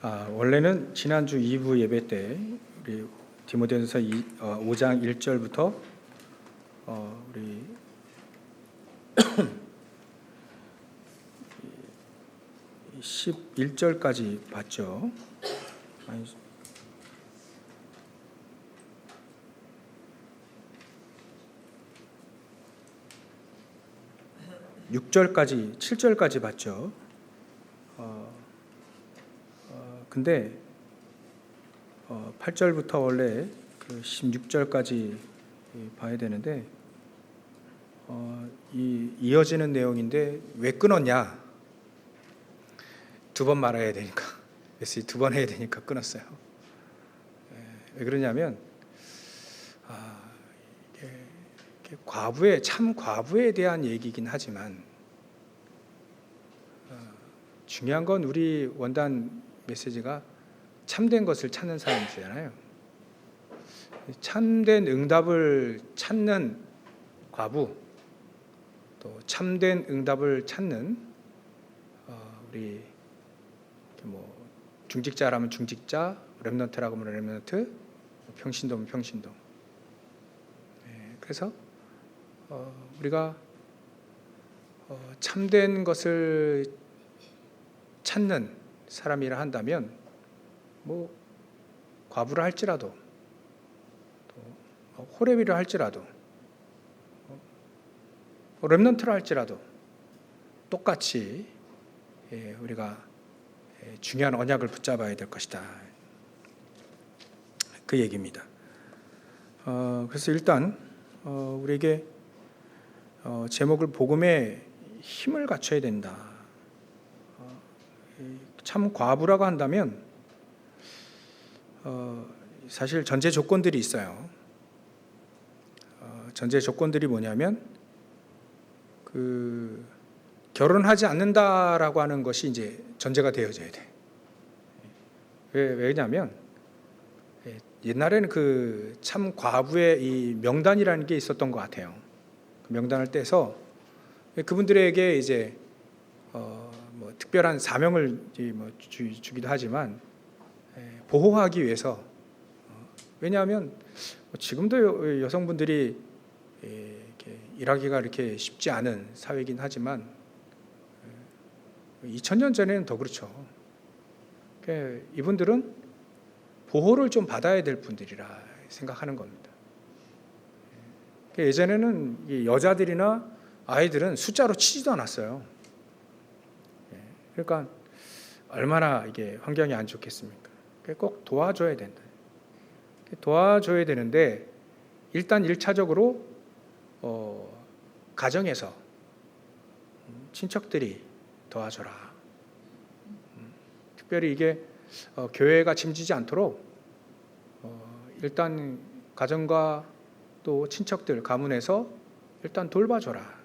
원래는 지난주 2부 예배 때 우리 디모데전서 5장 1절부터 우리 11절까지 봤죠. 6절까지 7절까지 봤죠. 근데 8절부터 원래 그 16절까지 봐야 되는데 이어지는 내용인데 왜 끊었냐? 두 번 말해야 되니까 메시지 두 번 해야 되니까 끊었어요. 왜 그러냐면 이게 참 과부에 대한 얘기이긴 하지만 중요한 건 우리 원단 메시지가 참된 것을 찾는 사람이잖아요. 참된 응답을 찾는 과부, 또 참된 응답을 찾는 우리 뭐 중직자라면 중직자, 렘넌트라고 하면 렘넌트, 평신도면 평신도. 그래서 우리가 참된 것을 찾는 사람이라 한다면 뭐 과부라 할지라도 또 호레비라 할지라도 렘넌트라 할지라도 똑같이 우리가 중요한 언약을 붙잡아야 될 것이다. 그 얘기입니다. 그래서 일단 우리에게 제목을 복음의 힘을 갖춰야 된다. 참 과부라고 한다면 사실 전제 조건들이 있어요. 전제 조건들이 뭐냐면 결혼하지 않는다라고 하는 것이 이제 전제가 되어져야 돼. 왜냐하면 옛날에는 그 참 과부의 이 명단이라는 게 있었던 것 같아요. 그 명단을 떼서 그분들에게 이제 뭐 특별한 사명을 주기도 하지만 보호하기 위해서, 왜냐하면 지금도 여성분들이 이렇게 일하기가 이렇게 쉽지 않은 사회이긴 하지만 2000년 전에는 더 그렇죠. 이분들은 보호를 좀 받아야 될 분들이라 생각하는 겁니다. 예전에는 여자들이나 아이들은 숫자로 치지도 않았어요. 그러니까 얼마나 이게 환경이 안 좋겠습니까? 꼭 도와줘야 된다. 도와줘야 되는데 일단 1차적으로 가정에서 친척들이 도와줘라. 특별히 이게 교회가 짐지지 않도록 일단 가정과 또 친척들 가문에서 일단 돌봐줘라.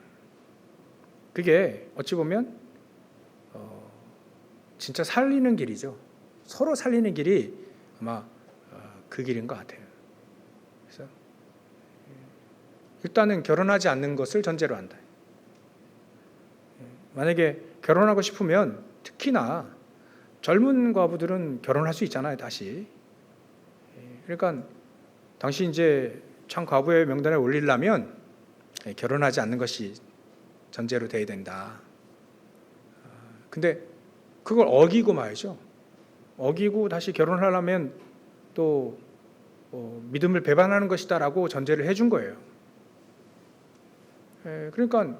그게 어찌 보면 진짜 살리는 길이죠. 서로 살리는 길이 아마 그 길인 것 같아요. 그래서 일단은 결혼하지 않는 것을 전제로 한다. 만약에 결혼하고 싶으면 특히나 젊은 과부들은 결혼할 수 있잖아요, 다시. 그러니까 당시 이제 참 과부의 명단에 올리려면 결혼하지 않는 것이 전제로 돼야 된다. 근데 그걸 어기고 말이죠. 어기고 다시 결혼하려면 또 믿음을 배반하는 것이다라고 전제를 해준 거예요. 그러니까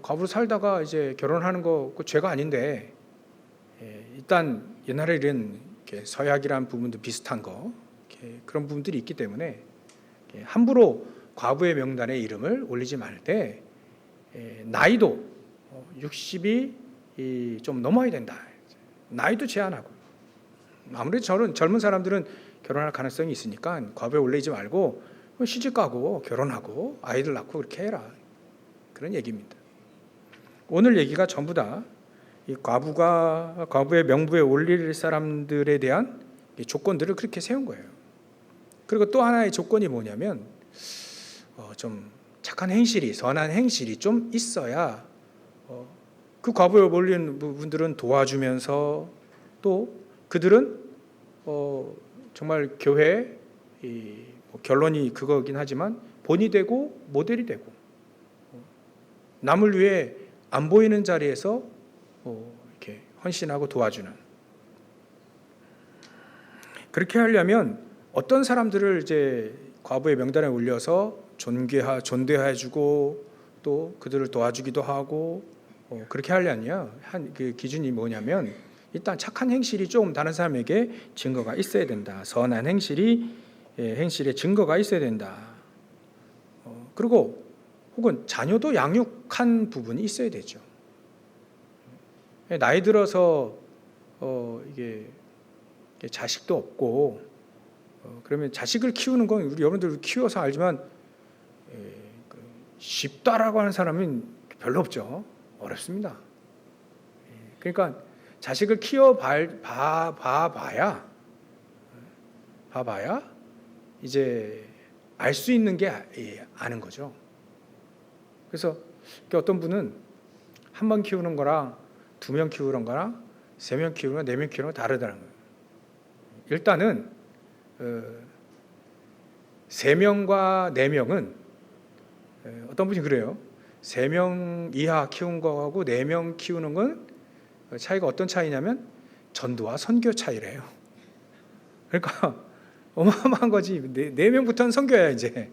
과부로 살다가 이제 결혼하는 거 그 죄가 아닌데, 일단 옛날에 이런 서약이라는 부분도 비슷한 거 그런 부분들이 있기 때문에 함부로 과부의 명단에 이름을 올리지 말 때 나이도 60이 좀 넘어야 된다. 나이도 제한하고, 아무래도 젊은 사람들은 결혼할 가능성이 있으니까 과부에 올리지 말고 시집가고 결혼하고 아이들 낳고 그렇게 해라. 그런 얘기입니다. 오늘 얘기가 전부 다 이 과부의 명부에 올릴 사람들에 대한 조건들을 그렇게 세운 거예요. 그리고 또 하나의 조건이 뭐냐면 좀 착한 행실이, 선한 행실이 좀 있어야 그 과부에 올린 분들은 도와주면서 또 그들은 정말 교회 뭐 결론이 그거긴 하지만 본이 되고 모델이 되고 남을 위해 안 보이는 자리에서 이렇게 헌신하고 도와주는, 그렇게 하려면 어떤 사람들을 이제 과부의 명단에 올려서 존대해주고 또 그들을 도와주기도 하고 그렇게 하려면 그 기준이 뭐냐면 일단 착한 행실이 조금 다른 사람에게 증거가 있어야 된다. 선한 행실의 증거가 있어야 된다. 그리고 혹은 자녀도 양육한 부분이 있어야 되죠. 나이 들어서 이게 자식도 없고 그러면 자식을 키우는 건 우리 여러분들 키워서 알지만 쉽다라고 하는 사람은 별로 없죠. 어렵습니다. 그러니까 자식을 봐봐야 이제 알 수 있는 게 아는 거죠. 그래서 어떤 분은 한 번 키우는 거랑 2명 키우는 거랑 3명 키우는 거, 4명 키우는 거 다르다는 거예요. 일단은 3명과 4명은 어떤 분이 그래요. 3명 이하 키운 거하고 4명 키우는 건 차이가 어떤 차이냐면 전도와 선교 차이래요. 그러니까 어마어마한 거지. 4명부터는 선교야 이제.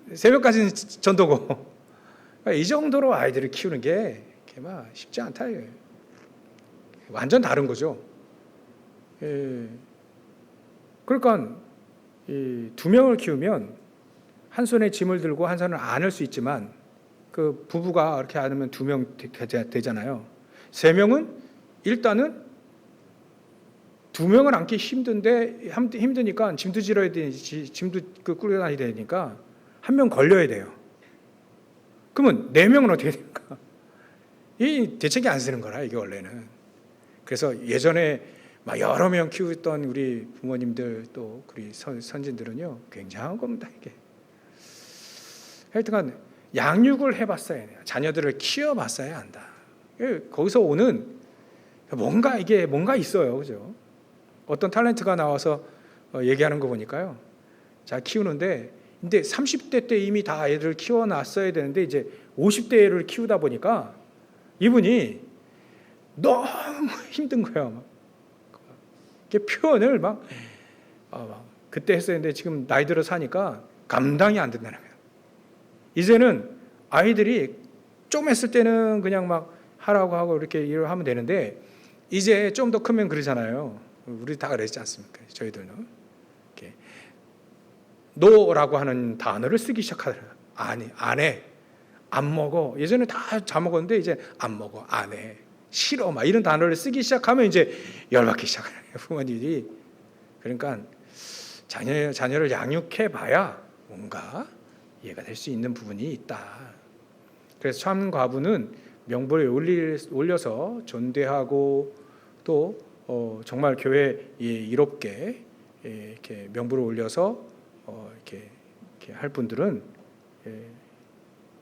3명까지는 전도고. 그러니까 이 정도로 아이들을 키우는 게 막 쉽지 않다. 완전 다른 거죠. 그러니까 2명을 키우면 한 손에 짐을 들고 한 손을 안을 수 있지만 그 부부가 이렇게 안으면 2명 되잖아요. 3명은 일단은 2명을 안기 힘드니까 짐도 질러야 되지, 짐도 끌고 다녀야 되니까 1명 걸려야 돼요. 그러면 4명은 어떻게 됩니까? 이 대책이 안 쓰는 거라 이게 원래는. 그래서 예전에 막 여러 명 키웠던 우리 부모님들 또 우리 선진들은요 굉장한 겁니다 이게. 하여튼간 양육을 해봤어야 해요. 자녀들을 키워봤어야 한다. 거기서 오는 뭔가 있어요, 그죠? 어떤 탤런트가 나와서 얘기하는 거 보니까요. 자 키우는데 근데 30대 때 이미 다 애들을 키워놨어야 되는데 이제 50대를 키우다 보니까 이분이 너무 힘든 거예요. 표현을 막 그때 했었는데 지금 나이 들어 사니까 감당이 안 된다는 거예요. 이제는 아이들이 좀 했을 때는 그냥 막 하라고 하고 이렇게 일을 하면 되는데 이제 좀 더 크면 그러잖아요. 우리 다 그랬지 않습니까? 저희들은 이렇게 노라고 하는 단어를 쓰기 시작하더라고요. 안 해, 안 먹어. 예전에 다 잘 먹었는데 이제 안 먹어, 안 해, 싫어, 막 이런 단어를 쓰기 시작하면 이제 열받기 시작해요, 부모님들이. 그러니까 자녀를 양육해봐야 뭔가 이해가 될 수 있는 부분이 있다. 그래서 참 과부는 명부를 올려서 존대하고 또 정말 교회에 이롭게 이렇게 명부를 올려서 이렇게 할 분들은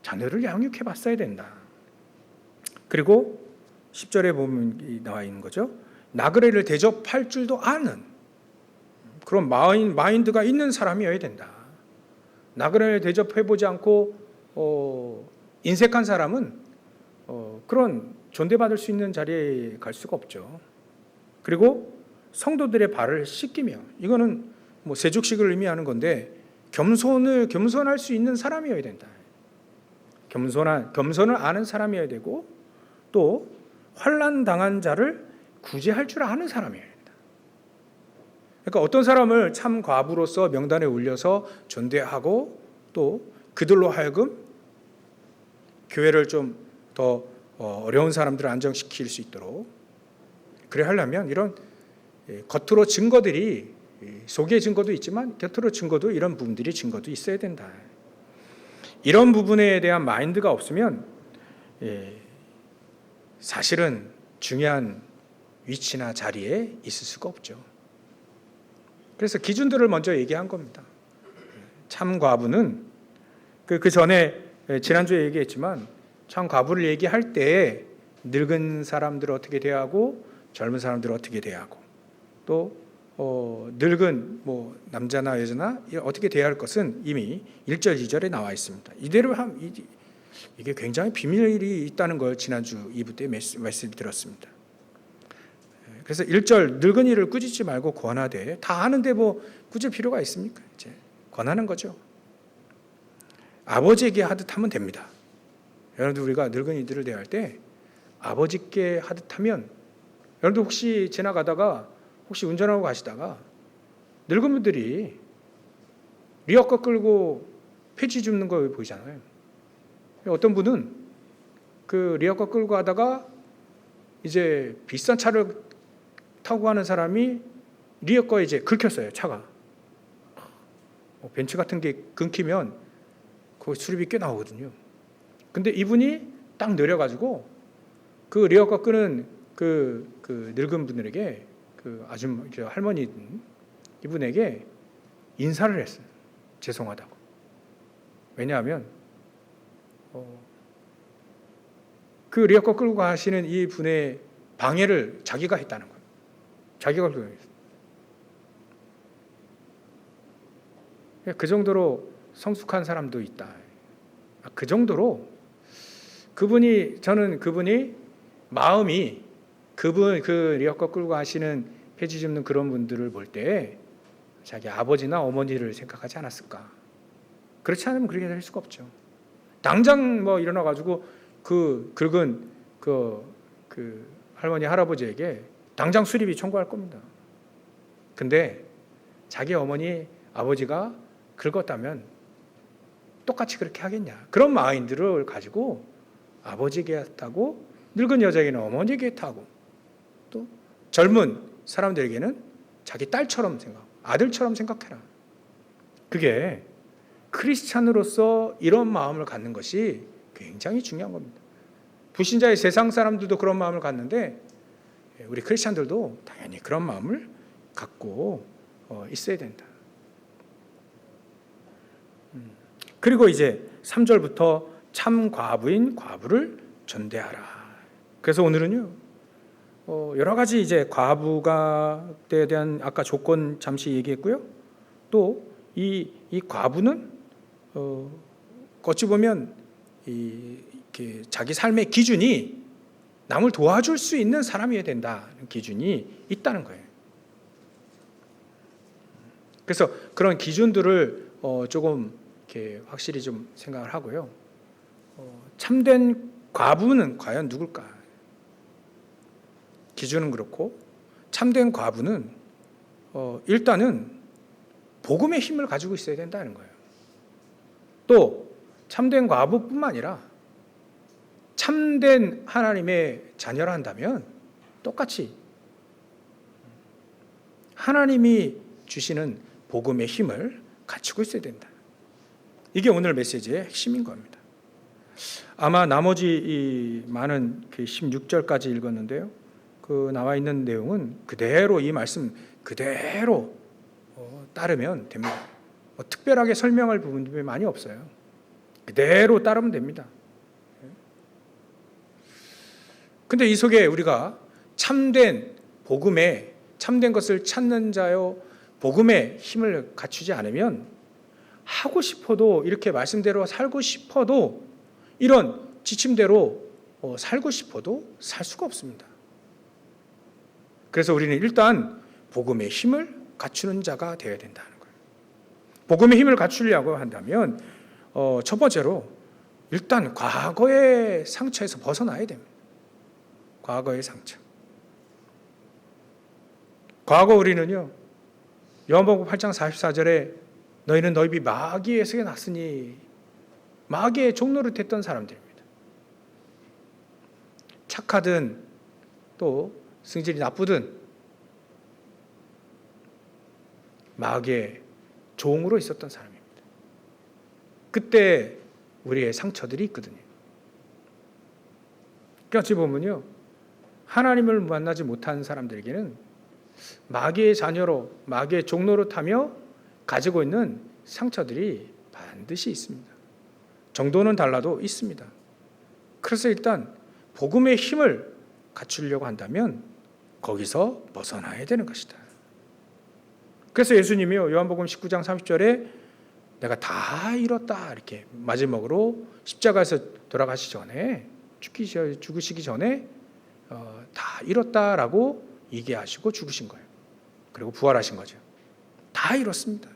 자녀를 양육해봤어야 된다. 그리고 10절에 보면 나와 있는 거죠. 나그네를 대접할 줄도 아는 그런 마인드가 있는 사람이어야 된다. 나그네를 대접해보지 않고 인색한 사람은 그런 존대받을 수 있는 자리에 갈 수가 없죠. 그리고 성도들의 발을 씻기며, 이거는 뭐 세족식을 의미하는 건데 겸손할 수 있는 사람이어야 된다. 겸손을 아는 사람이어야 되고 또 환난 당한 자를 구제할 줄 아는 사람이어야 된다. 그러니까 어떤 사람을 참 과부로서 명단에 올려서 존대하고 또 그들로 하여금 교회를 좀 더 어려운 사람들을 안정시킬 수 있도록 그래 하려면 이런 겉으로 증거들이, 속의 증거도 있지만 겉으로 증거도, 이런 부분들이 증거도 있어야 된다. 이런 부분에 대한 마인드가 없으면 사실은 중요한 위치나 자리에 있을 수가 없죠. 그래서 기준들을 먼저 얘기한 겁니다. 참 과부는 그 전에 지난주에 얘기했지만 참 과부를 얘기할 때 늙은 사람들을 어떻게 대하고 젊은 사람들을 어떻게 대하고 또 늙은 뭐 남자나 여자나 어떻게 대할 것은 이미 1절, 2절에 나와 있습니다. 이대로 이게 굉장히 비밀이 있다는 걸 지난주 2부 때 말씀드렸습니다. 그래서 1절 늙은이를 꾸짖지 말고 권하되, 다 아는데 뭐 꾸짖을 필요가 있습니까? 이제 권하는 거죠. 아버지에게 하듯 하면 됩니다. 여러분들, 우리가 늙은이들을 대할 때 아버지께 하듯 하면, 여러분들 혹시 지나가다가 혹시 운전하고 가시다가 늙은 분들이 리어카 끌고 폐지 줍는 거 보이잖아요. 어떤 분은 그 리어카 끌고 가다가 이제 비싼 차를 타고 가는 사람이 리어카에 이제 긁혔어요, 차가. 벤츠 같은 게 끊기면 그 수리비 꽤 나오거든요. 근데 이분이 딱 내려가지고 그 리어카 끄는 그 늙은 분들에게, 그 할머니 이분에게 인사를 했어요. 죄송하다고. 왜냐하면 그 리어카 끌고 가시는 이 분의 방해를 자기가 했다는 거예요. 자기가 끌고 했어요. 그 정도로 성숙한 사람도 있다. 그 정도로 저는 그분이 마음이, 그 리어카 끌고 가시는 폐지 줍는 그런 분들을 볼 때 자기 아버지나 어머니를 생각하지 않았을까. 그렇지 않으면 그렇게 될 수가 없죠. 당장 뭐 일어나가지고 그 긁은 그 할머니 할아버지에게 당장 수리비 청구할 겁니다. 근데 자기 어머니 아버지가 긁었다면 똑같이 그렇게 하겠냐. 그런 마인드를 가지고 아버지에게 했다고, 늙은 여자에게는 어머니에게 했다고, 또 젊은 사람들에게는 자기 딸처럼 생각, 아들처럼 생각해라. 그게 크리스찬으로서 이런 마음을 갖는 것이 굉장히 중요한 겁니다. 불신자의 세상 사람들도 그런 마음을 갖는데 우리 크리스찬들도 당연히 그런 마음을 갖고 있어야 된다. 그리고 이제 3절부터 참 과부인 과부를 전대하라. 그래서 오늘은요, 여러 가지 이제 과부가에 대한 아까 조건 잠시 얘기했고요. 또 이 과부는 어찌 보면 이렇게 자기 삶의 기준이 남을 도와줄 수 있는 사람이어야 된다는 기준이 있다는 거예요. 그래서 그런 기준들을 조금 이렇게 확실히 좀 생각을 하고요. 참된 과부는 과연 누굴까? 기준은 그렇고, 참된 과부는 일단은 복음의 힘을 가지고 있어야 된다는 거예요. 또 참된 과부뿐만 아니라 참된 하나님의 자녀라 한다면 똑같이 하나님이 주시는 복음의 힘을 갖추고 있어야 된다. 이게 오늘 메시지의 핵심인 겁니다. 아마 나머지 이 많은 그 16절까지 읽었는데요. 그 나와 있는 내용은 그대로, 이 말씀 그대로 따르면 됩니다. 특별하게 설명할 부분들이 많이 없어요. 그대로 따르면 됩니다. 근데 이 속에 우리가 참된 복음에, 참된 것을 찾는 자요, 복음의 힘을 갖추지 않으면 하고 싶어도, 이렇게 말씀대로 살고 싶어도, 이런 지침대로 살고 싶어도 살 수가 없습니다. 그래서 우리는 일단 복음의 힘을 갖추는 자가 되어야 된다는 거예요. 복음의 힘을 갖추려고 한다면 첫 번째로 일단 과거의 상처에서 벗어나야 됩니다. 과거의 상처. 과거 우리는요, 요한복음 8장 44절에 너희는 너희 비 마귀의 속에 났으니, 마귀의 종노릇 했던 사람들입니다. 착하든 또 성질이 나쁘든 마귀의 종으로 있었던 사람입니다. 그때 우리의 상처들이 있거든요. 어찌 보면요, 하나님을 만나지 못한 사람들에게는 마귀의 자녀로, 마귀의 종노릇하며 가지고 있는 상처들이 반드시 있습니다. 정도는 달라도 있습니다. 그래서 일단 복음의 힘을 갖추려고 한다면 거기서 벗어나야 되는 것이다. 그래서 예수님이요, 요한복음 19장 30절에 내가 다 이뤘다 이렇게 마지막으로 십자가에서 돌아가시기 전에 죽으시기 전에 다 이뤘다라고 얘기하시고 죽으신 거예요. 그리고 부활하신 거죠. 다 이뤘습니다.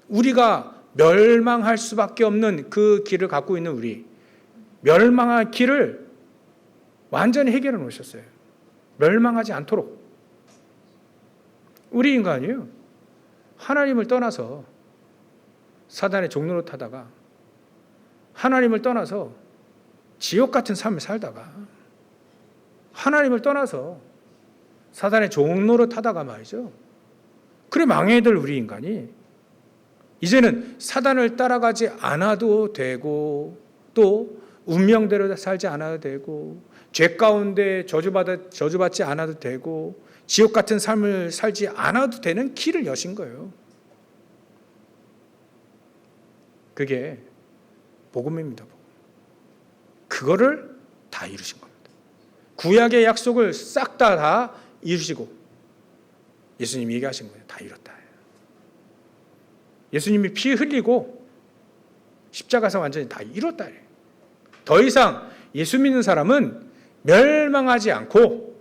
우리가 멸망할 수밖에 없는 그 길을 갖고 있는 우리, 멸망할 길을 완전히 해결해 놓으셨어요. 멸망하지 않도록. 우리 인간이요, 하나님을 떠나서 사단의 종로로 타다가, 하나님을 떠나서 지옥 같은 삶을 살다가, 하나님을 떠나서 사단의 종로로 타다가 말이죠, 그래 망해야 될 우리 인간이 이제는 사단을 따라가지 않아도 되고, 또 운명대로 살지 않아도 되고, 죄 가운데 저주받지 않아도 되고, 지옥 같은 삶을 살지 않아도 되는 길을 여신 거예요. 그게 복음입니다. 그거를 다 이루신 겁니다. 구약의 약속을 싹 다 이루시고 예수님이 얘기하신 거예요. 다 이뤘다. 예수님이 피 흘리고 십자가에서 완전히 다 이뤘다. 더 이상 예수 믿는 사람은 멸망하지 않고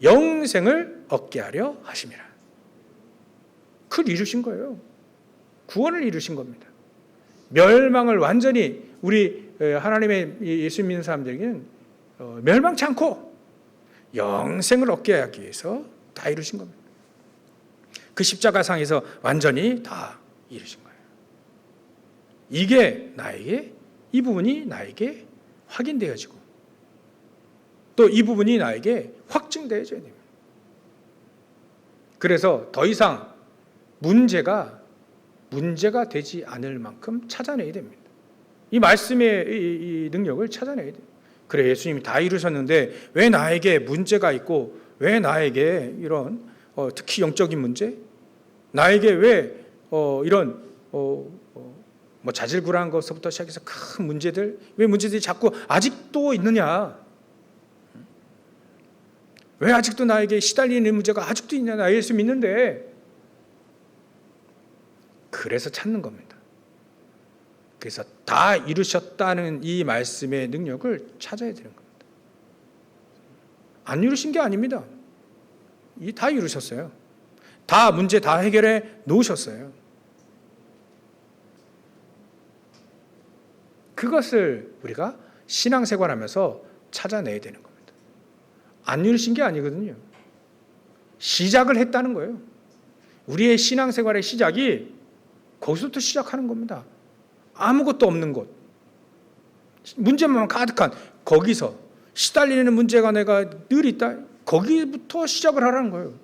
영생을 얻게 하려 하심이라. 그걸 이루신 거예요. 구원을 이루신 겁니다. 멸망을 완전히 우리 하나님의 예수 믿는 사람들에게는 멸망치 않고 영생을 얻게 하기 위해서 다 이루신 겁니다. 그 십자가상에서 완전히 다 이루신 거예요. 이게 나에게, 이 부분이 나에게 확인되어지고 또 이 부분이 나에게 확증되어져야 됩니다. 그래서 더 이상 문제가 되지 않을 만큼 찾아내야 됩니다. 이 말씀의 이 능력을 찾아내야 돼요. 그래, 예수님이 다 이루셨는데 왜 나에게 문제가 있고, 왜 나에게 이런 특히 영적인 문제, 나에게 왜 이런 뭐 자질구레한 것부터 시작해서 큰 문제들, 왜 문제들이 자꾸 아직도 있느냐? 왜 아직도 나에게 시달리는 문제가 아직도 있냐? 나 예수 믿는데. 그래서 찾는 겁니다. 그래서 다 이루셨다는 이 말씀의 능력을 찾아야 되는 겁니다. 안 이루신 게 아닙니다. 다 이루셨어요. 다 문제 다 해결해 놓으셨어요. 그것을 우리가 신앙생활하면서 찾아내야 되는 겁니다. 안 이루신 게 아니거든요. 시작을 했다는 거예요. 우리의 신앙생활의 시작이 거기서부터 시작하는 겁니다. 아무것도 없는 곳, 문제만 가득한 거기서 시달리는 문제가 내가 늘 있다, 거기부터 시작을 하라는 거예요.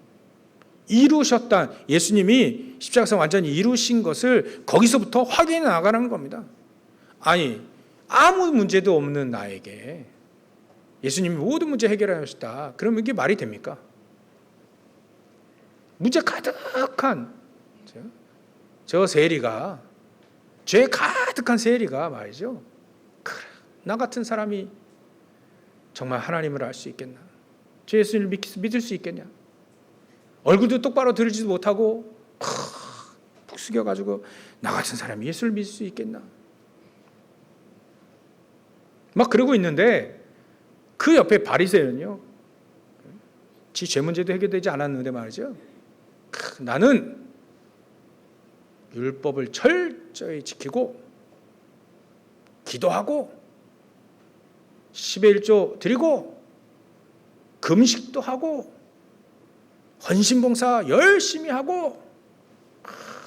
이루셨다, 예수님이 십자가에서 완전히 이루신 것을 거기서부터 확인해 나가는 겁니다. 아니, 아무 문제도 없는 나에게 예수님이 모든 문제 해결하셨다, 그러면 이게 말이 됩니까? 문제 가득한 저 세리가, 죄 가득한 세리가 말이죠, 그래, 나 같은 사람이 정말 하나님을 알 수 있겠나? 저 예수님을 믿을 수 있겠냐? 얼굴도 똑바로 들지도 못하고 푹 숙여가지고 나 같은 사람이 예수를 믿을 수 있겠나? 막 그러고 있는데 그 옆에 바리새인은요, 지 죄 문제도 해결되지 않았는데 말이죠, 나는 율법을 철저히 지키고 기도하고 10의 1조 드리고 금식도 하고 헌신봉사 열심히 하고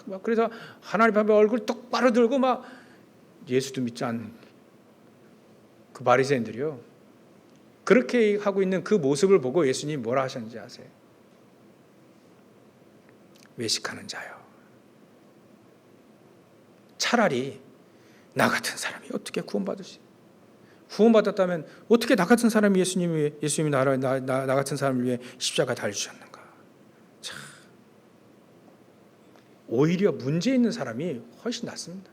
막 그래서 하나님 앞에 얼굴 똑바로 들고 막 예수도 믿지 않는 그 바리새인들이요, 그렇게 하고 있는 그 모습을 보고 예수님이 뭐라 하셨는지 아세요? 외식하는 자요, 차라리 나 같은 사람이 어떻게 구원받을 수 있어요? 구원받았다면 어떻게 나 같은 사람이 예수님이 나 같은 사람을 위해 십자가 달리셨는가? 참, 오히려 문제 있는 사람이 훨씬 낫습니다.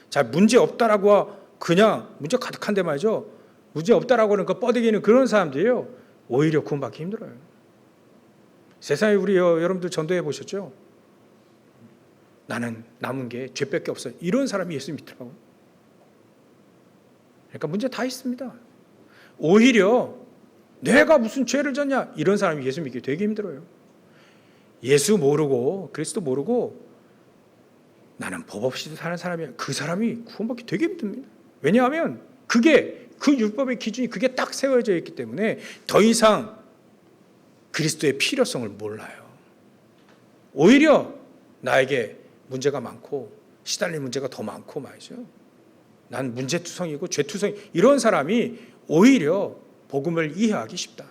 자, 문제 없다라고 그냥 문제 가득한데 말이죠, 문제 없다라고 하는 거 뻐대기는 그런 사람들이에요. 오히려 구원받기 힘들어요. 세상에 우리 여러분들 전도해 보셨죠? 나는 남은 게 죄밖에 없어요. 이런 사람이 예수 믿더라고요. 그러니까 문제 다 있습니다. 오히려 내가 무슨 죄를 졌냐 이런 사람이 예수 믿기 되게 힘들어요. 예수 모르고 그리스도 모르고 나는 법 없이도 사는 사람이야. 그 사람이 구원받기 되게 힘듭니다. 왜냐하면 그게 그 율법의 기준이 그게 딱 세워져 있기 때문에 더 이상 그리스도의 필요성을 몰라요. 오히려 나에게 문제가 많고 시달릴 문제가 더 많고 말이죠. 난 문제투성이고 죄투성이 이런 사람이 오히려 복음을 이해하기 쉽다.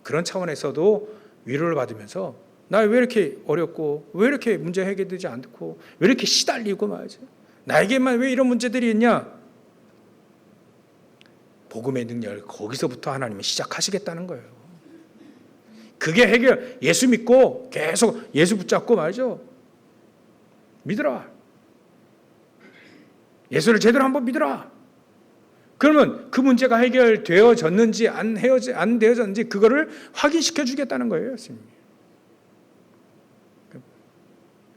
그런 차원에서도 위로를 받으면서 나 왜 이렇게 어렵고 왜 이렇게 문제 해결되지 않고 왜 이렇게 시달리고 말이죠. 나에게만 왜 이런 문제들이 있냐. 복음의 능력을 거기서부터 하나님이 시작하시겠다는 거예요. 그게 해결. 예수 믿고 계속 예수 붙잡고 말이죠. 믿으라. 예수를 제대로 한번 믿으라. 그러면 그 문제가 해결되어졌는지 안 되어졌는지 그거를 확인시켜 주겠다는 거예요.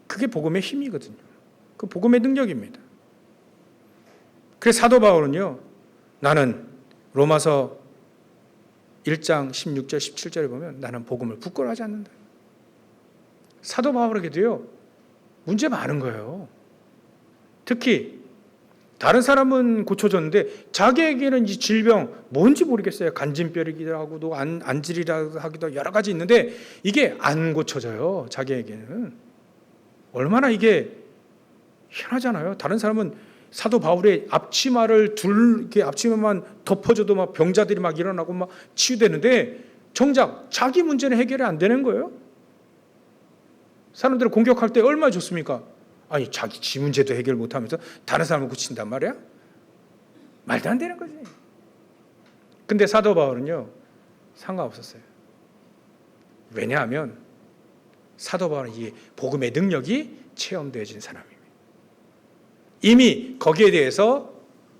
그게 복음의 힘이거든요. 그 복음의 능력입니다. 그래서 사도 바울은요. 나는 로마서 1장 16절 17절에 보면 나는 복음을 부끄러워하지 않는다. 사도 바울에게도요. 문제 많은 거예요. 특히 다른 사람은 고쳐졌는데 자기에게는 이 질병 뭔지 모르겠어요. 간진병이기도 하고도 안질이라 하기도 여러 가지 있는데 이게 안 고쳐져요. 자기에게는. 얼마나 이게 희한하잖아요. 다른 사람은 사도 바울의 앞치마를 이렇게 앞치마만 덮어줘도 막 병자들이 막 일어나고 막 치유되는데 정작 자기 문제는 해결이 안 되는 거예요. 사람들을 공격할 때 얼마나 좋습니까? 아니 자기 지 문제도 해결 못하면서 다른 사람을 고친단 말이야? 말도 안 되는 거지. 근데 사도 바울은요 상관없었어요. 왜냐하면 사도 바울은 이 복음의 능력이 체험되어진 사람입니다. 이미 거기에 대해서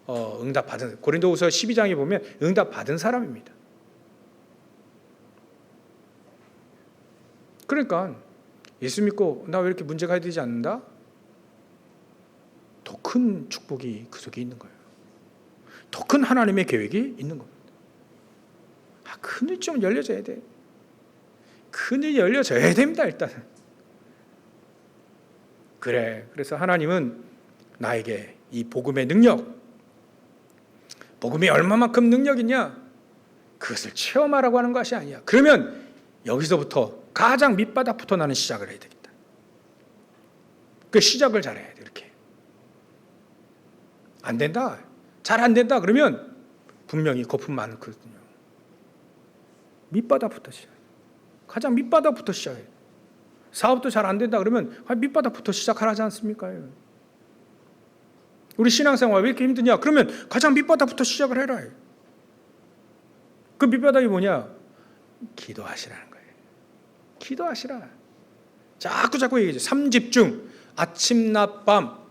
응답받은 고린도후서 12장에 보면 응답받은 사람입니다. 그러니까 예수 믿고 나 왜 이렇게 문제가 해결되지 않는다? 더 큰 축복이 그 속에 있는 거예요. 더 큰 하나님의 계획이 있는 겁니다. 큰일 좀 열려져야 돼. 큰일 열려져야 됩니다. 일단은. 그래서 하나님은 나에게 이 복음의 능력, 복음이 얼마만큼 능력이냐? 그것을 체험하라고 하는 것이 아니야. 그러면 여기서부터 가장 밑바닥부터 나는 시작을 해야 되겠다. 그 시작을 잘해야 돼. 이렇게. 안 된다. 잘 안 된다. 그러면 분명히 거품 많거든요. 밑바닥부터 시작. 가장 밑바닥부터 시작해. 사업도 잘 안 된다. 그러면 밑바닥부터 시작하라지 않습니까? 우리 신앙생활 왜 이렇게 힘드냐? 그러면 가장 밑바닥부터 시작을 해라. 그 밑바닥이 뭐냐? 기도하시라는 거예요. 기도하시라. 자꾸 얘기하죠. 3집중. 아침, 낮, 밤.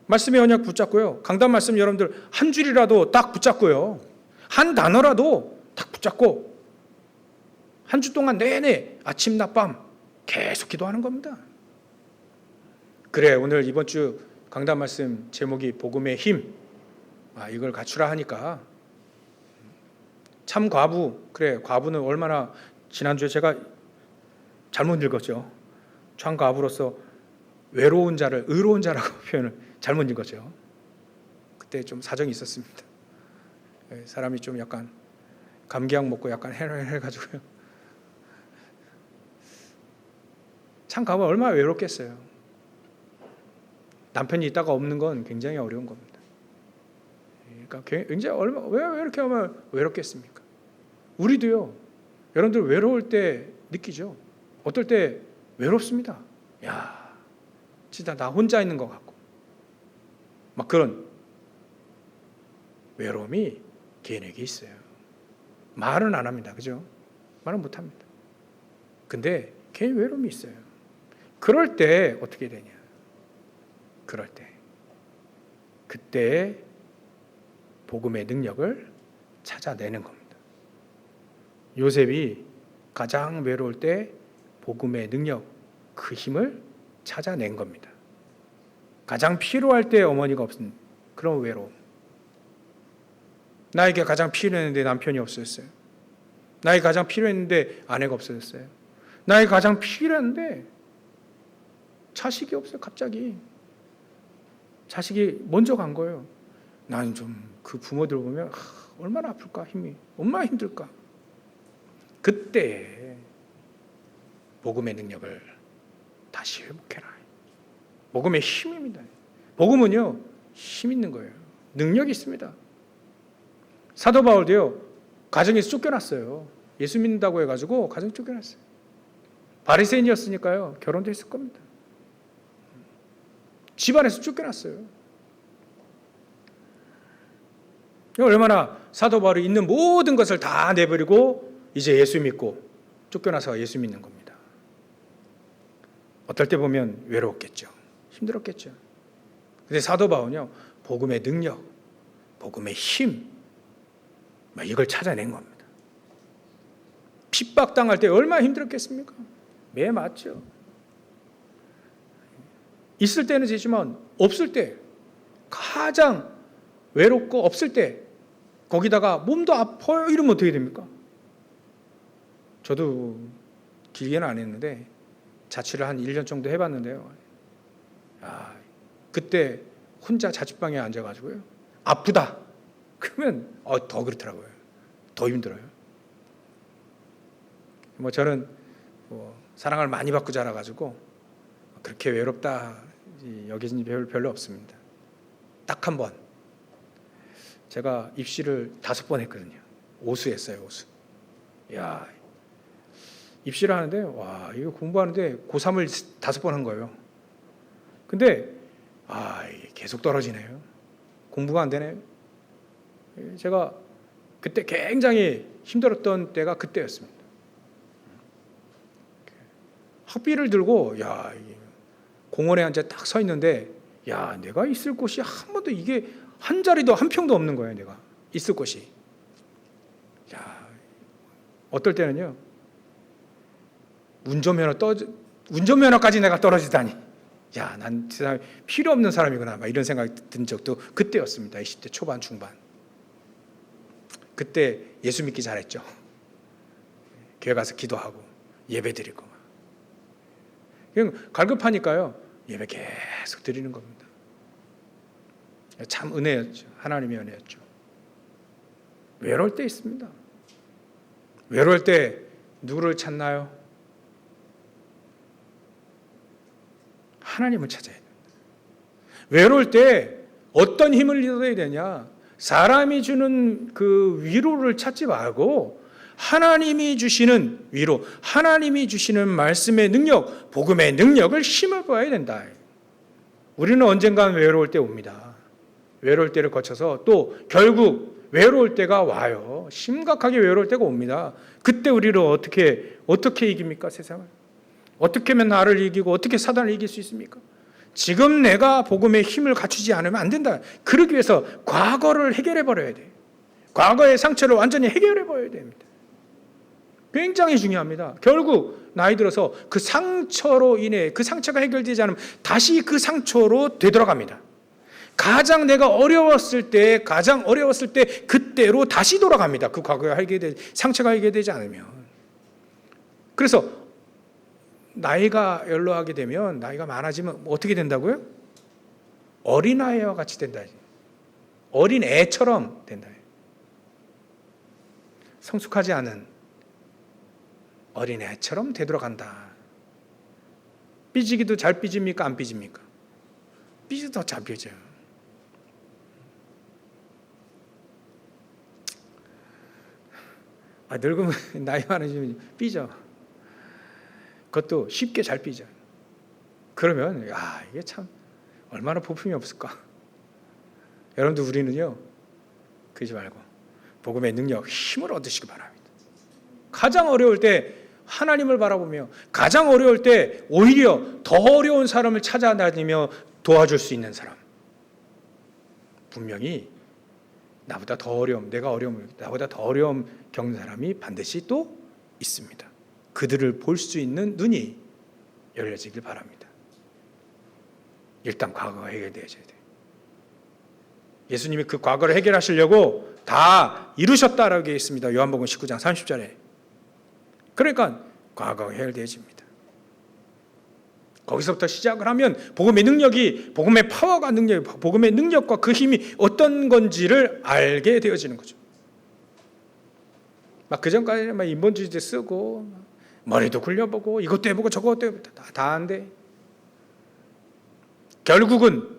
말씀의 언약 붙잡고요. 강단 말씀 여러분들 한 줄이라도 딱 붙잡고요. 한 단어라도 딱 붙잡고 한 주 동안 내내 아침, 낮, 밤 계속 기도하는 겁니다. 그래, 오늘 이번 주 강단 말씀 제목이 복음의 힘. 이걸 갖추라 하니까 참 과부. 그래, 과부는 얼마나 지난주에 제가 잘못 읽었죠. 참 과부로서 외로운 자를 의로운 자라고 표현을 잘못 읽었죠. 그때 좀 사정이 있었습니다. 사람이 좀 약간 감기약 먹고 약간 해가지고요. 참 과부가 얼마나 외롭겠어요. 남편이 있다가 없는 건 굉장히 어려운 겁니다. 그러니까 굉장히 왜 이렇게 하면 외롭겠습니까? 우리도요. 여러분들 외로울 때 느끼죠. 어떨 때 외롭습니다. 야, 진짜 나 혼자 있는 것 같고 막 그런 외로움이 개인에게 있어요. 말은 안 합니다. 그죠? 말은 못 합니다. 근데 개인 외로움이 있어요. 그럴 때 어떻게 되냐? 그럴 때 그때 복음의 능력을 찾아내는 겁니다. 요셉이 가장 외로울 때 복음의 능력, 그 힘을 찾아낸 겁니다. 가장 필요할 때 어머니가 없은 그런 외로움. 나에게 가장 필요했는데 남편이 없어졌어요. 나에게 가장 필요했는데 아내가 없어졌어요. 나에게 가장 필요했는데 자식이 없어요. 갑자기 자식이 먼저 간 거예요. 나는 좀 그 부모들 보면 얼마나 아플까, 힘이 얼마나 힘들까. 그때 복음의 능력을 다시 회복해라. 복음의 힘입니다. 복음은요, 힘 있는 거예요. 능력이 있습니다. 사도 바울도요, 가정에서 쫓겨났어요. 예수 믿는다고 해가지고 가정 쫓겨났어요. 바리새인이었으니까요, 결혼도 했을 겁니다. 집안에서 쫓겨났어요. 얼마나 사도 바울이 있는 모든 것을 다 내버리고 이제 예수 믿고 쫓겨나서 예수 믿는 겁니다. 어떨 때 보면 외로웠겠죠. 힘들었겠죠. 근데 사도 바울은요, 복음의 능력, 복음의 힘, 이걸 찾아낸 겁니다. 핍박당할 때 얼마나 힘들었겠습니까? 매 맞죠. 있을 때는 되지만 없을 때, 가장 외롭고 없을 때, 거기다가 몸도 아파요 이러면 어떻게 됩니까? 저도 길게는 안 했는데 자취를 한 1년 정도 해봤는데요. 그때 혼자 자취방에 앉아가지고요, 아프다 그러면 더 그렇더라고요. 더 힘들어요. 저는 사랑을 많이 받고 자라가지고 그렇게 외롭다 여기는 별로 없습니다. 딱 한 번 제가 입시를 5번 했거든요. 오수했어요. 오수. 입시를 하는데 이거 공부하는데 고3을 5번 한 거예요. 근데 계속 떨어지네요. 공부가 안 되네요. 제가 그때 굉장히 힘들었던 때가 그때였습니다. 학비를 들고 공원에 앉아 딱 서 있는데 내가 있을 곳이 한 번도 이게 한 자리도 한 평도 없는 거예요. 내가 있을 곳이. 어떨 때는요, 운전면허까지 내가 떨어지다니. 난 세상에 필요 없는 사람이구나. 이런 생각이 든 적도 그때였습니다. 20대 초반 중반. 그때 예수 믿기 잘했죠. 교회 가서 기도하고 예배 드리고 그냥 갈급하니까요, 예배 계속 드리는 겁니다. 참 은혜였죠. 하나님의 은혜였죠. 외로울 때 있습니다. 외로울 때 누구를 찾나요? 하나님을 찾아야 됩니다. 외로울 때 어떤 힘을 얻어야 되냐? 사람이 주는 그 위로를 찾지 말고 하나님이 주시는 위로, 하나님이 주시는 말씀의 능력, 복음의 능력을 힘입어야 된다. 우리는 언젠가는 외로울 때 옵니다. 외로울 때를 거쳐서 또 결국 외로울 때가 와요. 심각하게 외로울 때가 옵니다. 그때 우리를 어떻게 이깁니까, 세상을? 어떻게 하면 나를 이기고 어떻게 사단을 이길 수 있습니까? 지금 내가 복음의 힘을 갖추지 않으면 안 된다. 그러기 위해서 과거를 해결해 버려야 돼. 과거의 상처를 완전히 해결해 버려야 됩니다. 굉장히 중요합니다. 결국 나이 들어서 그 상처로 인해 그 상처가 해결되지 않으면 다시 그 상처로 되돌아갑니다. 가장 내가 어려웠을 때 그때로 다시 돌아갑니다. 그 과거에 상처가 해결되지 않으면. 그래서 나이가 연로하게 되면, 나이가 많아지면 어떻게 된다고요? 어린아이와 같이 된다. 어린애처럼 된다. 성숙하지 않은 어린애처럼 되돌아간다. 삐지기도 잘 삐집니까? 안 삐집니까? 삐져도 더 잘 삐져요. 늙으면 나이 많아지면 삐져. 그것도 쉽게 잘 삐져. 그러면 이게 참 얼마나 볼품이 없을까. 여러분들, 우리는요, 그러지 말고 복음의 능력, 힘을 얻으시기 바랍니다. 가장 어려울 때 하나님을 바라보며, 가장 어려울 때 오히려 더 어려운 사람을 찾아다니며 도와줄 수 있는 사람. 분명히 나보다 더 내가 어려움을, 나보다 더 어려움 겪는 사람이 반드시 또 있습니다. 그들을 볼 수 있는 눈이 열려지길 바랍니다. 일단 과거가 해결되어야 돼요. 예수님이 그 과거를 해결하시려고 다 이루셨다라고 되어 있습니다. 요한복음 19장 30절에. 그러니까 과거가 해결되어집니다. 거기서부터 시작을 하면 복음의 능력이, 복음의 파워가 복음의 능력과 그 힘이 어떤 건지를 알게 되어지는 거죠. 막 그전까지는 막 인본주의도 쓰고 머리도 굴려보고 이것도 해보고 저것도 해보고 다 한데 결국은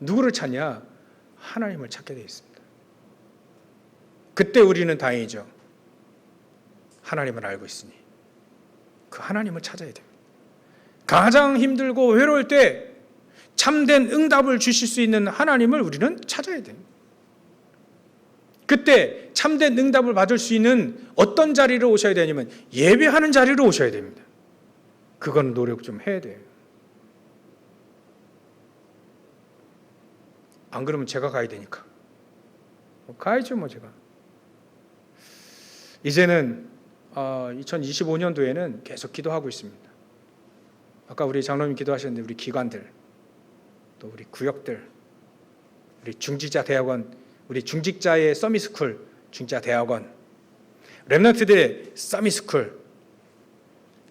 누구를 찾냐? 하나님을 찾게 되어 있습니다. 그때 우리는 다행이죠. 하나님을 알고 있으니 그 하나님을 찾아야 됩니다. 가장 힘들고 외로울 때 참된 응답을 주실 수 있는 하나님을 우리는 찾아야 됩니다. 그때 참된 응답을 받을 수 있는 어떤 자리로 오셔야 되냐면 예배하는 자리로 오셔야 됩니다. 그건 노력 좀 해야 돼요. 안 그러면 제가 가야 되니까. 가야죠 뭐 제가. 이제는 2025년도에는 계속 기도하고 있습니다. 아까 우리 장로님 기도하셨는데 우리 기관들, 또 우리 구역들, 우리 중직자 대학원, 우리 중직자의 서밋스쿨, 중직자 대학원, 렘넌트들의 서밋스쿨,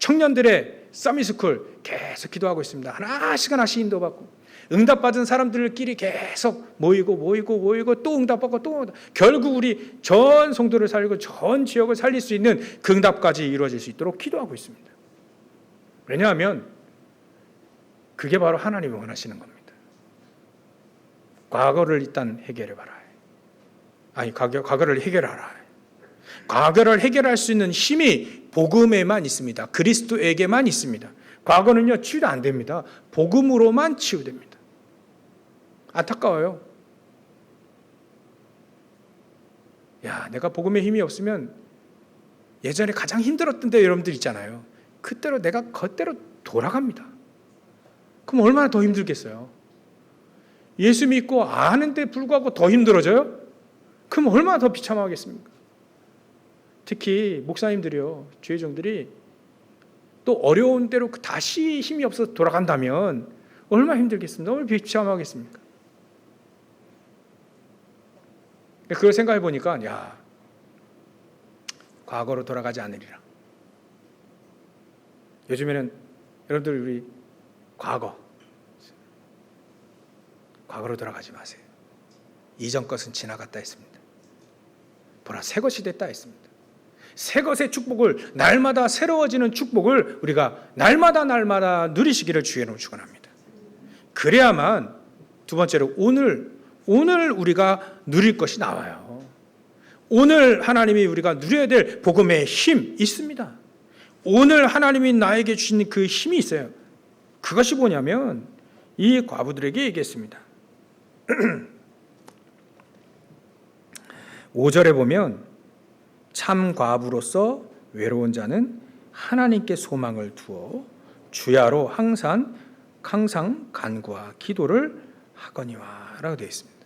청년들의 서밋스쿨 계속 기도하고 있습니다. 하나씩 인도받고 응답받은 사람들끼리 계속 모이고 또 응답받고 또 결국 우리 전 성도를 살리고 전 지역을 살릴 수 있는 그 응답까지 이루어질 수 있도록 기도하고 있습니다. 왜냐하면 그게 바로 하나님이 원하시는 겁니다. 과거를 일단 해결해봐라. 아니 과거를 해결하라. 과거를 해결할 수 있는 힘이 복음에만 있습니다. 그리스도에게만 있습니다. 과거는요 치유도 안 됩니다. 복음으로만 치유됩니다. 안타까워요. 야, 내가 복음의 힘이 없으면 예전에 가장 힘들었던 때 여러분들 있잖아요. 그때로 내가 그때로 돌아갑니다. 그럼 얼마나 더 힘들겠어요? 예수 믿고 아는데 불구하고 더 힘들어져요? 그럼 얼마나 더 비참하겠습니까? 특히 목사님들이요, 주의종들이 또 어려운 때로 다시 힘이 없어서 돌아간다면 얼마나 힘들겠습니까? 얼마나 비참하겠습니까? 그걸 생각해 보니까 야, 과거로 돌아가지 않으리라. 요즘에는 여러분들 우리 과거로 돌아가지 마세요. 이전 것은 지나갔다 했습니다. 보라 새 것이 됐다 했습니다. 새 것의 축복을, 날마다 새로워지는 축복을 우리가 날마다 누리시기를 주의로 축원합니다. 그래야만 두 번째로 오늘 우리가 누릴 것이 나와요. 오늘 하나님이 우리가 누려야 될 복음의 힘 있습니다. 오늘 하나님이 나에게 주신 그 힘이 있어요. 그것이 뭐냐면 이 과부들에게 얘기했습니다. 5절에 보면 참 과부로서 외로운 자는 하나님께 소망을 두어 주야로 항상 간구와 기도를 하거니와 라고 되어 있습니다.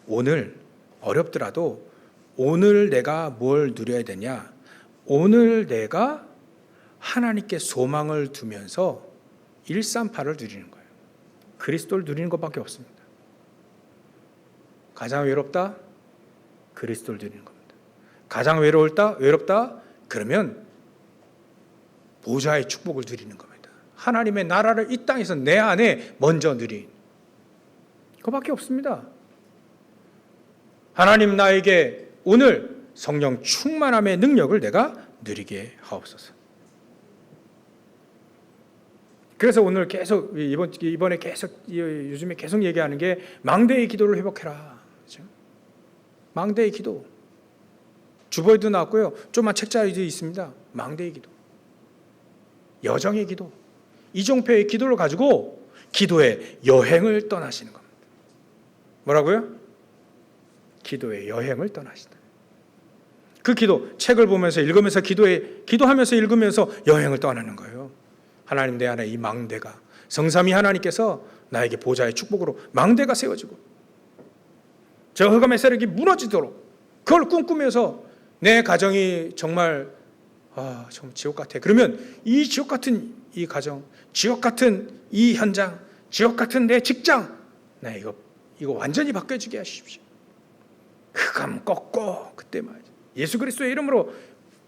오늘 어렵더라도 오늘 내가 뭘 누려야 되냐? 오늘 내가 하나님께 소망을 두면서 138을 누리는 거예요. 그리스도를 누리는 것밖에 없습니다. 가장 외롭다? 그리스도를 누리는 겁니다. 가장 외롭다? 그러면 보좌의 축복을 누리는 겁니다. 하나님의 나라를 이 땅에서 내 안에 먼저 누리는 그것밖에 없습니다. 하나님 나에게 오늘 성령 충만함의 능력을 내가 누리게 하옵소서. 그래서 오늘 계속 이번에 계속 요즘에 계속 얘기하는 게 망대의 기도를 회복해라. 그렇죠? 망대의 기도. 주보에도 나왔고요. 조그만 책자에도 있습니다. 망대의 기도. 여정의 기도. 이종표의 기도를 가지고 기도의 여행을 떠나시는 겁니다. 뭐라고요? 기도의 여행을 떠나시다. 그 기도, 책을 보면서 읽으면서 기도하면서 읽으면서 여행을 떠나는 거예요. 하나님 내 안에 이 망대가 성삼위 하나님께서 나에게 보좌의 축복으로 망대가 세워지고 저 흑암의 세력이 무너지도록 그걸 꿈꾸면서 내 가정이 정말 정말 지옥 같아. 그러면 이 지옥 같은 이 가정, 지옥 같은 이 현장, 지옥 같은 내 직장, 나 이거 완전히 바뀌어지게 하십시오. 흑암 꺾고 그때 말이죠. 예수 그리스도의 이름으로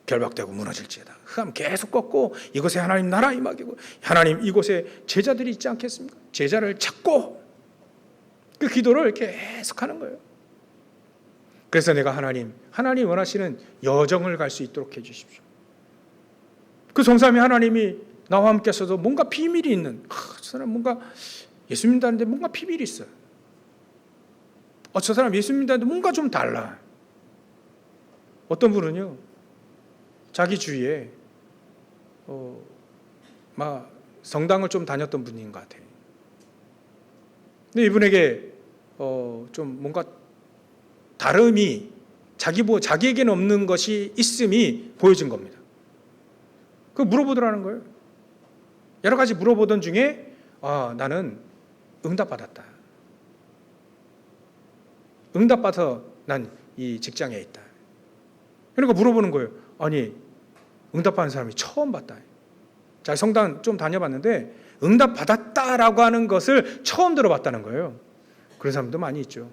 결박되고 무너질지어다. 흑암 계속 꺾고 이곳에 하나님 나라 임하기고 하나님 이곳에 제자들이 있지 않겠습니까? 제자를 찾고 그 기도를 계속 하는 거예요. 그래서 내가 하나님 원하시는 여정을 갈 수 있도록 해주십시오. 그 성삼위 하나님이 나와 함께 서도 뭔가 비밀이 있는, 저 사람 뭔가 예수 믿는다는데 뭔가 비밀이 있어요. 저 사람 예수 믿는다는데 뭔가 좀 달라. 어떤 분은요, 자기 주위에 막 성당을 좀 다녔던 분인 것 같아요. 근데 이분에게 좀 뭔가 다름이 자기에게는 없는 것이 있음이 보여진 겁니다. 그 물어보더라는 거예요. 여러 가지 물어보던 중에 나는 응답받았다. 응답받아서 난 이 직장에 있다. 그러니까 물어보는 거예요. 아니, 응답받은 사람이 처음 봤다. 자, 성당 좀 다녀봤는데 응답받았다라고 하는 것을 처음 들어봤다는 거예요. 그런 사람도 많이 있죠.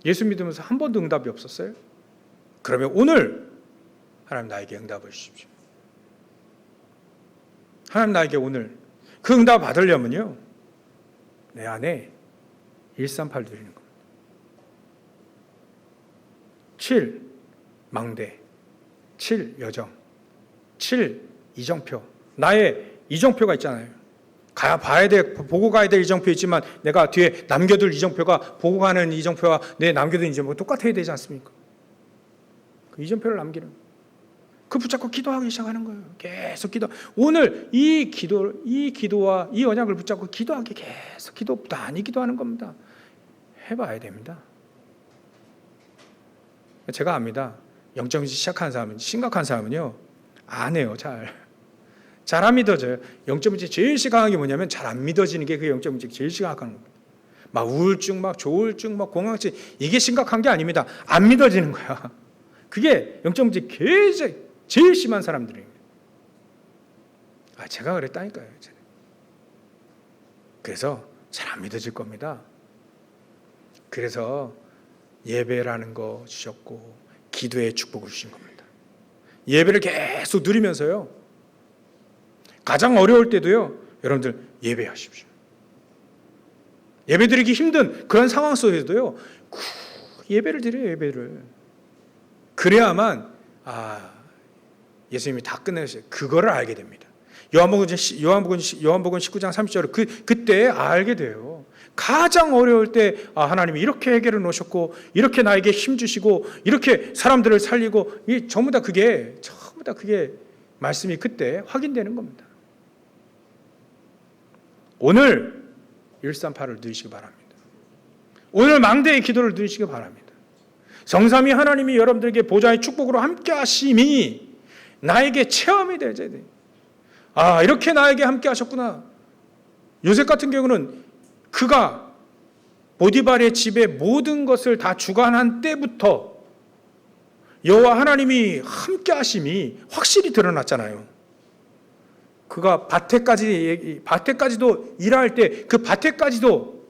예수 믿으면서 한 번도 응답이 없었어요? 그러면 오늘 하나님 나에게 응답을 주십시오. 하나님 나에게 오늘 그 응답 받으려면요, 내 안에 138 드리는 겁니다. 7 망대, 7 여정, 7 이정표. 나의 이정표가 있잖아요. 보고 가야 될 이정표 있지만 내가 뒤에 남겨둘 이정표가 보고 가는 이정표와 내 남겨둔 이정표가 똑같아야 되지 않습니까? 그 이정표를 남기는, 그 붙잡고 기도하기 시작하는 거예요. 계속 기도. 오늘 이 기도와 이 언약을 붙잡고 기도하기, 계속 많이 기도하는 겁니다. 해봐야 됩니다. 제가 압니다. 영적인 시작한 사람은, 심각한 사람은요, 안 해요. 잘 안 믿어져요. 영적 문제 제일 심각한 게 뭐냐면 잘 안 믿어지는 게 그 영적 문제 제일 심각한 겁니다. 막 우울증, 막 조울증, 막 공황증, 이게 심각한 게 아닙니다. 안 믿어지는 거야. 그게 영적 문제 제일 심한 사람들이에요. 제가 그랬다니까요. 그래서 잘 안 믿어질 겁니다. 그래서 예배라는 거 주셨고 기도의 축복을 주신 겁니다. 예배를 계속 누리면서요, 가장 어려울 때도요, 여러분들 예배하십시오. 예배드리기 힘든 그런 상황 속에서도요, 예배를 드려요. 예배를. 그래야만 예수님이 다 끝내셨어요. 그거를 알게 됩니다. 요한복음 19장 30절을 그때 알게 돼요. 가장 어려울 때 하나님이 이렇게 해결해 놓으셨고, 이렇게 나에게 힘 주시고, 이렇게 사람들을 살리고, 전부 다 그게 말씀이 그때 확인되는 겁니다. 오늘 138을 누리시기 바랍니다. 오늘 망대의 기도를 누리시기 바랍니다. 성삼위 하나님이 여러분들에게 보좌의 축복으로 함께 하심이 나에게 체험이 되어야 돼요. 이렇게 나에게 함께 하셨구나. 요셉 같은 경우는 그가 보디발의 집의 모든 것을 다 주관한 때부터 여호와 하나님이 함께 하심이 확실히 드러났잖아요. 그가 밭에까지도 일할 때 그 밭에까지도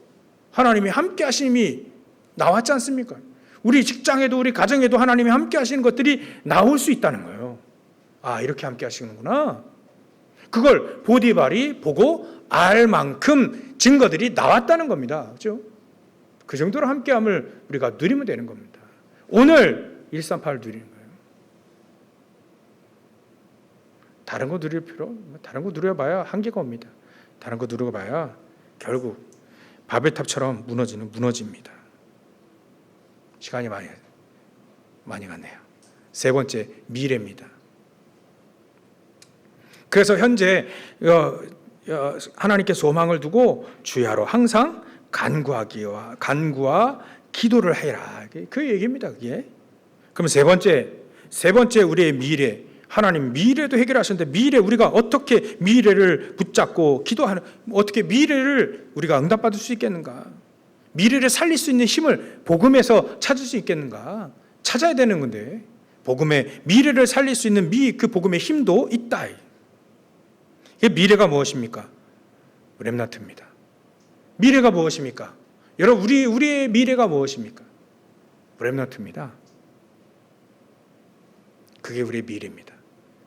하나님이 함께 하심이 나왔지 않습니까? 우리 직장에도 우리 가정에도 하나님이 함께 하시는 것들이 나올 수 있다는 거예요. 이렇게 함께 하시는구나. 그걸 보디발이 보고 알 만큼 증거들이 나왔다는 겁니다. 그렇죠? 그 정도로 함께함을 우리가 누리면 되는 겁니다. 오늘 138을 누리는 거예요. 다른 거 누려봐야 한계가 옵니다. 다른 거 누려봐야 결국 바벨탑처럼 무너집니다. 시간이 많이 갔네요. 세 번째, 미래입니다. 그래서 현재 하나님께 소망을 두고 주야로 항상 간구와 기도를 해라. 그 얘기입니다. 그게. 그럼 세 번째 우리의 미래, 하나님 미래도 해결하셨는데 미래 우리가 어떻게 미래를 붙잡고 기도하는 어떻게 미래를 우리가 응답받을 수 있겠는가? 미래를 살릴 수 있는 힘을 복음에서 찾을 수 있겠는가? 찾아야 되는 건데 복음의 미래를 살릴 수 있는 그 복음의 힘도 있다. 이게 미래가 무엇입니까? 렘넌트입니다. 미래가 무엇입니까? 여러분 우리의 미래가 무엇입니까? 렘넌트입니다. 그게 우리의 미래입니다.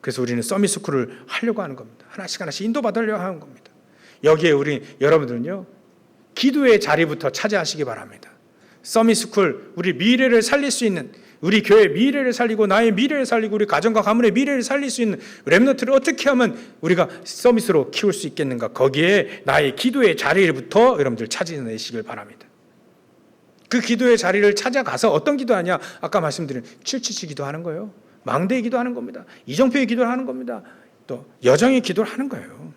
그래서 우리는 서밋스쿨을 하려고 하는 겁니다. 하나씩 인도받으려고 하는 겁니다. 여기에 여러분들은요 기도의 자리부터 차지하시기 바랍니다. 서밋스쿨, 우리 미래를 살릴 수 있는, 우리 교회 미래를 살리고 나의 미래를 살리고 우리 가정과 가문의 미래를 살릴 수 있는 렘넌트를 어떻게 하면 우리가 서밋으로 키울 수 있겠는가? 거기에 나의 기도의 자리부터 여러분들 찾아내시길 바랍니다. 그 기도의 자리를 찾아가서 어떤 기도하냐? 아까 말씀드린 777 기도하는 거예요. 망대의 기도하는 겁니다. 이정표의 기도를 하는 겁니다. 또 여정의 기도를 하는 거예요.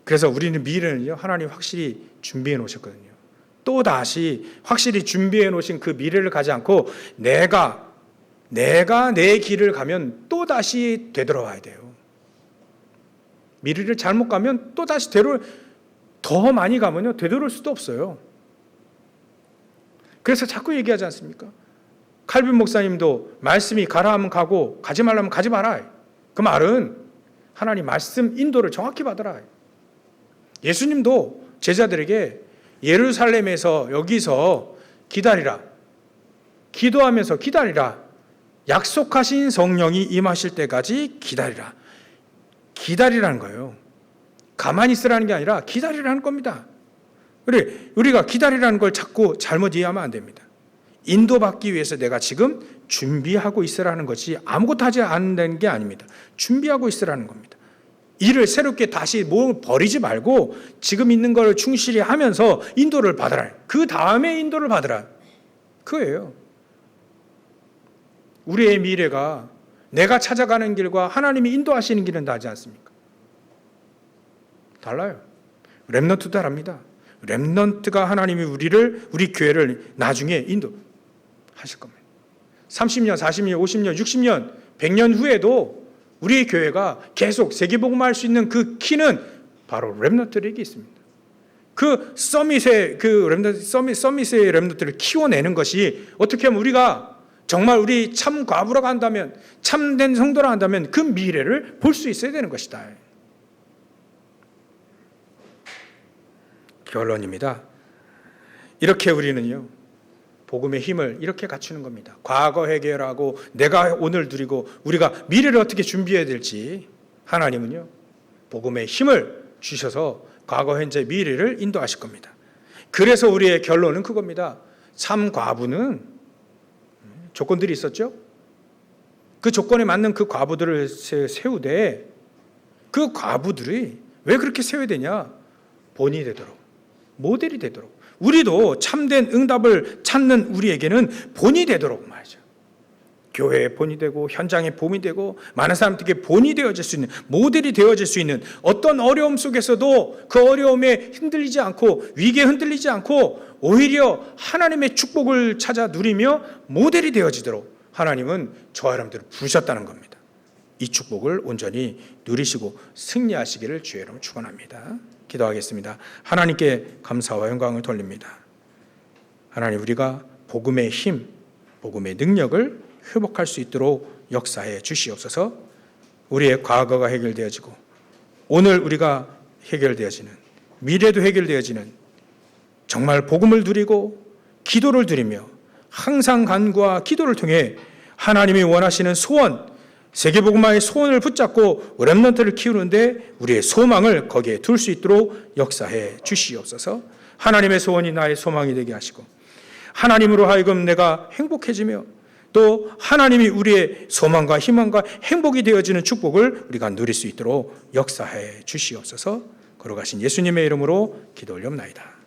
그래서 우리는 미래는요 하나님 확실히 준비해 놓으셨거든요. 또 다시 확실히 준비해 놓으신 그 미래를 가지 않고 내가 내 길을 가면 또 다시 되돌아와야 돼요. 미래를 잘못 가면 또 다시 더 많이 가면요 되돌을 수도 없어요. 그래서 자꾸 얘기하지 않습니까? 칼빈 목사님도 말씀이 가라 하면 가고 가지 말라면 가지 마라. 그 말은 하나님 말씀 인도를 정확히 받으라. 예수님도 제자들에게 예루살렘에서 여기서 기다리라. 기도하면서 기다리라. 약속하신 성령이 임하실 때까지 기다리라. 기다리라는 거예요. 가만히 있으라는 게 아니라 기다리라는 겁니다. 우리가 기다리라는 걸 자꾸 잘못 이해하면 안 됩니다. 인도받기 위해서 내가 지금 준비하고 있으라는 것이 아무것도 하지 않는 게 아닙니다. 준비하고 있으라는 겁니다. 일을 새롭게 다시 버리지 말고 지금 있는 걸 충실히 하면서 인도를 받으라. 그 다음에 인도를 받으라. 그거예요. 우리의 미래가 내가 찾아가는 길과 하나님이 인도하시는 길은 다르지 않습니까? 달라요. 렘넌트도 다릅니다. 렘넌트가 하나님이 우리 교회를 나중에 인도하실 겁니다. 30년, 40년, 50년, 60년, 100년 후에도 우리의 교회가 계속 세계복음화할 수 있는 그 키는 바로 렘넌트에게 있습니다. 그 서밋의 렘넌트를 키워내는 것이 어떻게 하면 우리가 정말 우리 참 과부라고 한다면 참된 성도라 한다면 그 미래를 볼 수 있어야 되는 것이다. 결론입니다. 이렇게 우리는요 복음의 힘을 이렇게 갖추는 겁니다. 과거 해결하고 내가 오늘 누리고 우리가 미래를 어떻게 준비해야 될지 하나님은요 복음의 힘을 주셔서 과거, 현재, 미래를 인도하실 겁니다. 그래서 우리의 결론은 그겁니다. 참 과부는 조건들이 있었죠. 그 조건에 맞는 그 과부들을 세우되 그 과부들이 왜 그렇게 세워야 되냐? 본이 되도록, 모델이 되도록. 우리도 참된 응답을 찾는 우리에게는 본이 되도록 말이죠. 교회의 본이 되고 현장의 본이 되고 많은 사람들에게 본이 되어질 수 있는, 모델이 되어질 수 있는, 어떤 어려움 속에서도 그 어려움에 흔들리지 않고 위기에 흔들리지 않고 오히려 하나님의 축복을 찾아 누리며 모델이 되어지도록 하나님은 저와 여러분들을 부르셨다는 겁니다. 이 축복을 온전히 누리시고 승리하시기를 주의 이름으로 축원합니다. 기도하겠습니다. 하나님께 감사와 영광을 돌립니다. 하나님, 우리가 복음의 힘, 복음의 능력을 회복할 수 있도록 역사해 주시옵소서. 우리의 과거가 해결되어지고 오늘 우리가 해결되어지는, 미래도 해결되어지는 정말 복음을 누리고 기도를 드리며 항상 간구와 기도를 통해 하나님이 원하시는 소원, 세계복음화의 소원을 붙잡고 렘넌트를 키우는데 우리의 소망을 거기에 둘 수 있도록 역사해 주시옵소서. 하나님의 소원이 나의 소망이 되게 하시고 하나님으로 하여금 내가 행복해지며 또 하나님이 우리의 소망과 희망과 행복이 되어지는 축복을 우리가 누릴 수 있도록 역사해 주시옵소서. 걸어가신 예수님의 이름으로 기도 올려옵나이다.